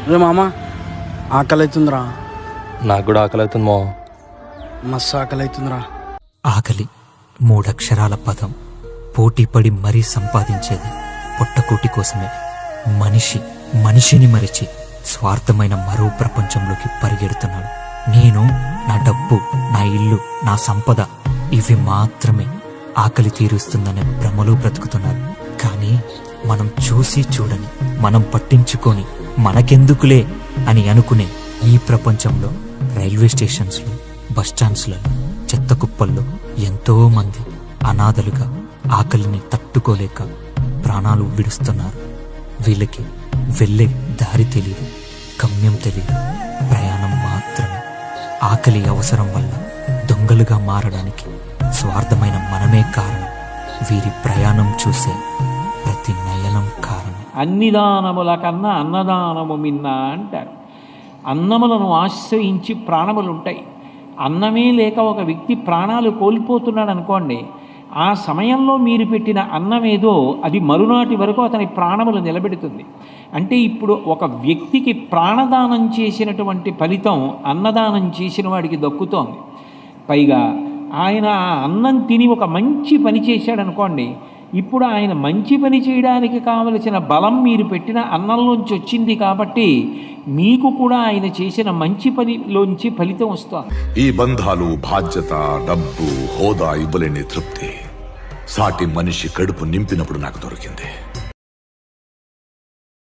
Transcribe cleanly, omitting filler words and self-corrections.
రే మామ, ఆకలి అవుతుందిరా. నాకు కూడా ఆకలి అవుతుంది మో. మస్తు ఆకలి అవుతుందిరా. ఆకలి 3 అక్షరాల పదం. పోటీపడి మరీ సంపాదించేది పొట్టకూటి కోసమే. మనిషిని మరిచి స్వార్థమైన మరో ప్రపంచంలోకి పరిగెడుతున్నాడు. నేను, నా డబ్బు, నా ఇల్లు, నా సంపద ఇవి మాత్రమే ఆకలి తీరుస్తుందనే భ్రమలో బ్రతుకుతున్నారు. కానీ మనం చూసి చూడని, మనం పట్టించుకొని మనకెందుకులే అని అనుకునే ఈ ప్రపంచంలో రైల్వే స్టేషన్స్లో, బస్టాండ్స్లలో, చెత్త కుప్పల్లో ఎంతో మంది అనాథలుగా ఆకలిని తట్టుకోలేక ప్రాణాలు విడుస్తున్నారు. వీళ్ళకి వెళ్ళే దారి తెలియదు, గమ్యం తెలియదు, ప్రయాణం మాత్రమే. ఆకలి అవసరం వల్ల దొంగలుగా మారడానికి స్వార్థమైన మనమే కారణం. వీరి ప్రయాణం చూసే ప్రతి నయనం కారణం. అన్ని దానముల కన్నా అన్నదానము మిన్న అంటారు. అన్నములను ఆశ్రయించి ప్రాణములుంటాయి. అన్నమే లేక ఒక వ్యక్తి ప్రాణాలు కోల్పోతున్నాడు అనుకోండి, ఆ సమయంలో మీరు పెట్టిన అన్నమేదో అది మరునాటి వరకు అతని ప్రాణములు నిలబెడుతుంది. అంటే ఇప్పుడు ఒక వ్యక్తికి ప్రాణదానం చేసినటువంటి ఫలితం అన్నదానం చేసిన వాడికి దక్కుతోంది. పైగా ఆయన ఆ అన్నం తిని ఒక మంచి పని చేశాడనుకోండి, ఇప్పుడు ఆయన మంచి పని చేయడానికి కావలసిన బలం మీరు పెట్టిన అన్నంలోంచి వచ్చింది కాబట్టి మీకు కూడా ఆయన చేసిన మంచి పనిలోంచి ఫలితం వస్తుంది. ఈ బంధాలు, బాధ్యత, డబ్బు, హోదా ఇవ్వలేని తృప్తి సాటి మనిషి కడుపు నింపినప్పుడు నాకు దొరికింది.